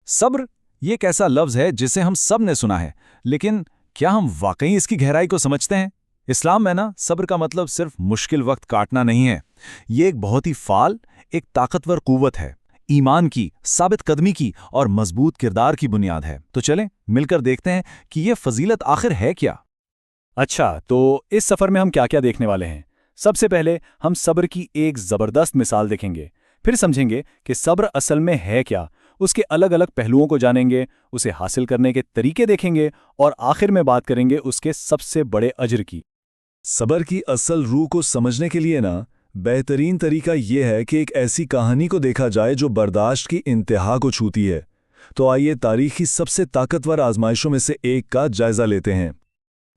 صبر یہ ایک ایسا لفظ ہے جسے ہم سب نے سنا ہے، لیکن کیا ہم واقعی اس کی گہرائی کو سمجھتے ہیں؟ اسلام میں صبر کا مطلب صرف مشکل وقت کاٹنا نہیں ہے۔ یہ ایک بہت ہی فعال، ایک طاقتور قوت ہے، ایمان کی، ثابت قدمی کی اور مضبوط کردار کی بنیاد ہے۔ تو چلیں مل کر دیکھتے ہیں کہ یہ فضیلت آخر ہے کیا؟ اچھا، تو اس سفر میں ہم کیا کیا دیکھنے والے ہیں؟ سب سے پہلے ہم صبر کی ایک زبردست مثال دیکھیں گے، پھر سمجھیں گے کہ صبر اصل میں ہے کیا، اس کے الگ الگ پہلوؤں کو جانیں گے، اسے حاصل کرنے کے طریقے دیکھیں گے اور آخر میں بات کریں گے اس کے سب سے بڑے اجر کی۔ صبر کی اصل روح کو سمجھنے کے لیے بہترین طریقہ یہ ہے کہ ایک ایسی کہانی کو دیکھا جائے جو برداشت کی انتہا کو چھوتی ہے۔ تو آئیے تاریخ کی سب سے طاقتور آزمائشوں میں سے ایک کا جائزہ لیتے ہیں۔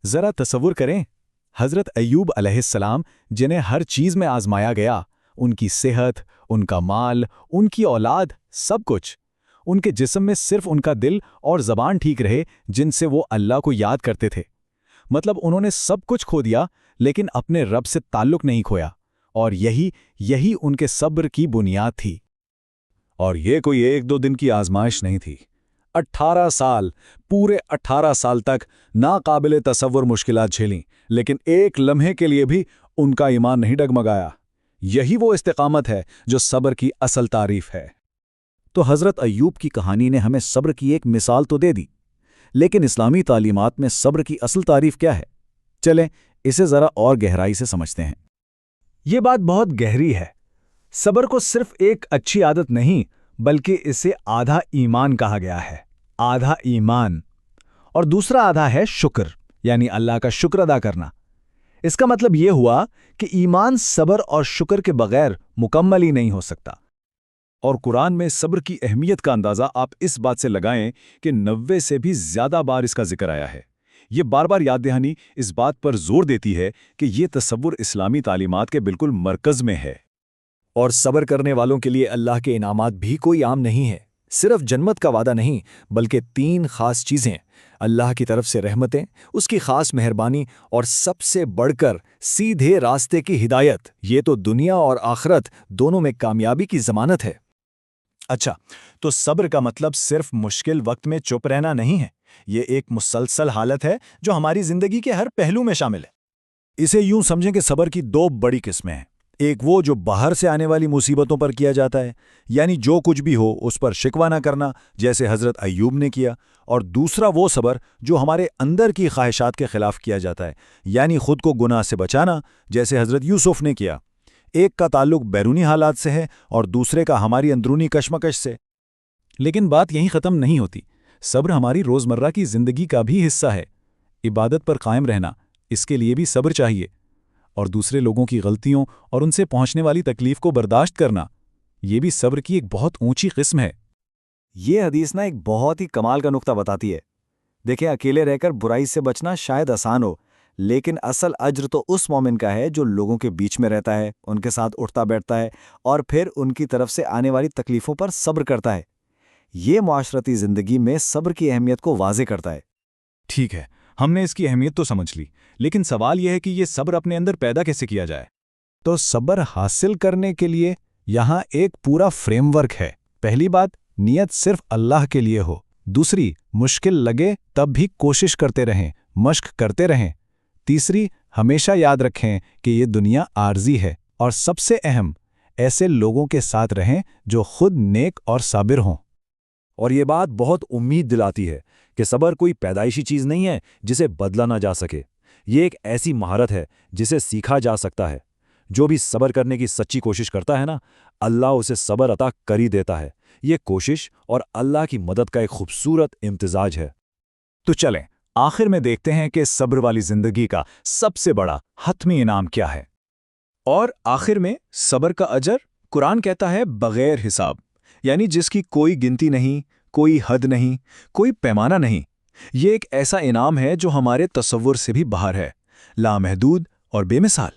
ذرا تصور کریں، حضرت ایوب علیہ السلام جنہیں ہر چیز میں آزمایا گیا، ان کی صحت، ان کا مال، ان کی اولاد، سب کچھ۔ ان کے جسم میں صرف ان کا دل اور زبان ٹھیک رہے جن سے وہ اللہ کو یاد کرتے تھے۔ مطلب انہوں نے سب کچھ کھو دیا لیکن اپنے رب سے تعلق نہیں کھویا، اور یہی ان کے صبر کی بنیاد تھی۔ اور یہ کوئی ایک دو دن کی آزمائش نہیں تھی، 18 سال، پورے 18 سال تک ناقابل تصور مشکلات جھیلیں، لیکن ایک لمحے کے لیے بھی ان کا ایمان نہیں ڈگمگایا۔ یہی وہ استقامت ہے جو صبر کی اصل تعریف ہے۔ تو حضرت ایوب کی کہانی نے ہمیں صبر کی ایک مثال تو دے دی، لیکن اسلامی تعلیمات میں صبر کی اصل تعریف کیا ہے؟ چلیں اسے ذرا اور گہرائی سے سمجھتے ہیں۔ یہ بات بہت گہری ہے۔ صبر کو صرف ایک اچھی عادت نہیں بلکہ اسے آدھا ایمان کہا گیا ہے۔ آدھا ایمان اور دوسرا آدھا ہے شکر، یعنی اللہ کا شکر ادا کرنا۔ اس کا مطلب یہ ہوا کہ ایمان صبر اور شکر کے بغیر مکمل ہی نہیں ہو سکتا۔ اور قرآن میں صبر کی اہمیت کا اندازہ آپ اس بات سے لگائیں کہ 90 سے بھی زیادہ بار اس کا ذکر آیا ہے۔ یہ بار بار یاد دہانی اس بات پر زور دیتی ہے کہ یہ تصور اسلامی تعلیمات کے بالکل مرکز میں ہے۔ اور صبر کرنے والوں کے لیے اللہ کے انعامات بھی کوئی عام نہیں ہے۔ صرف جنت کا وعدہ نہیں، بلکہ 3 خاص چیزیں: اللہ کی طرف سے رحمتیں، اس کی خاص مہربانی، اور سب سے بڑھ کر سیدھے راستے کی ہدایت۔ یہ تو دنیا اور آخرت دونوں میں کامیابی کی ضمانت ہے۔ اچھا، تو صبر کا مطلب صرف مشکل وقت میں چپ رہنا نہیں ہے، یہ ایک مسلسل حالت ہے جو ہماری زندگی کے ہر پہلو میں شامل ہے۔ اسے یوں سمجھیں کہ صبر کی 2 بڑی قسمیں ہیں۔ ایک وہ جو باہر سے آنے والی مصیبتوں پر کیا جاتا ہے، یعنی جو کچھ بھی ہو اس پر شکوہ نہ کرنا، جیسے حضرت ایوب نے کیا۔ اور دوسرا وہ صبر جو ہمارے اندر کی خواہشات کے خلاف کیا جاتا ہے، یعنی خود کو گناہ سے بچانا، جیسے حضرت یوسف نے کیا۔ ایک کا تعلق بیرونی حالات سے ہے اور دوسرے کا ہماری اندرونی کشمکش سے۔ لیکن بات یہیں ختم نہیں ہوتی۔ صبر ہماری روزمرہ کی زندگی کا بھی حصہ ہے۔ عبادت پر قائم رہنا، اس کے لیے بھی صبر چاہیے، اور دوسرے لوگوں کی غلطیوں اور ان سے پہنچنے والی تکلیف کو برداشت کرنا، یہ بھی صبر کی ایک بہت اونچی قسم ہے۔ یہ حدیث ایک بہت ہی کمال کا نقطہ بتاتی ہے۔ دیکھیں، اکیلے رہ کر برائی سے بچنا شاید آسان ہو، لیکن اصل اجر تو اس مومن کا ہے جو لوگوں کے بیچ میں رہتا ہے، ان کے ساتھ اٹھتا بیٹھتا ہے اور پھر ان کی طرف سے آنے والی تکلیفوں پر صبر کرتا ہے۔ یہ معاشرتی زندگی میں صبر کی اہمیت کو واضح کرتا ہے۔ ٹھیک ہے، ہم نے اس کی اہمیت تو سمجھ لی، لیکن سوال یہ ہے کہ یہ صبر اپنے اندر پیدا کیسے کیا جائے؟ تو صبر حاصل کرنے کے لیے یہاں ایک پورا فریم ورک ہے۔ پہلی بات، نیت صرف اللہ کے لیے ہو۔ دوسری، مشکل لگے تب بھی کوشش کرتے رہیں، مشق کرتے رہیں۔ تیسری، ہمیشہ یاد رکھیں کہ یہ دنیا عارضی ہے۔ اور سب سے اہم، ایسے لوگوں کے ساتھ رہیں جو خود نیک اور صابر ہوں۔ اور یہ بات بہت امید دلاتی ہے کہ صبر کوئی پیدائشی چیز نہیں ہے جسے بدلا نہ جا سکے۔ یہ ایک ایسی مہارت ہے جسے سیکھا جا سکتا ہے۔ جو بھی صبر کرنے کی سچی کوشش کرتا ہے اللہ اسے صبر عطا کر ہی دیتا ہے۔ یہ کوشش اور اللہ کی مدد کا ایک خوبصورت امتزاج ہے۔ تو چلیں آخر میں دیکھتے ہیں کہ صبر والی زندگی کا سب سے بڑا حتمی انعام کیا ہے۔ اور آخر میں صبر کا اجر قرآن کہتا ہے بغیر حساب، یعنی جس کی کوئی گنتی نہیں، کوئی حد نہیں، کوئی پیمانہ نہیں۔ یہ ایک ایسا انعام ہے جو ہمارے تصور سے بھی باہر ہے، لامحدود اور بے مثال۔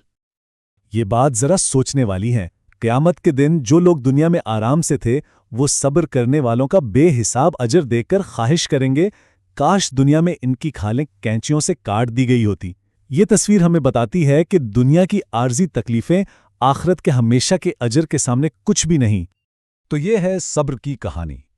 یہ بات ذرا سوچنے والی ہے۔ قیامت کے دن جو لوگ دنیا میں آرام سے تھے، وہ صبر کرنے والوں کا بے حساب اجر دیکھ کر خواہش کریں گے کاش دنیا میں ان کی کھالیں کینچیوں سے کاٹ دی گئی ہوتی۔ یہ تصویر ہمیں بتاتی ہے کہ دنیا کی عارضی تکلیفیں آخرت کے ہمیشہ کے اجر کے سامنے کچھ بھی نہیں۔ تو یہ ہے صبر کی کہانی۔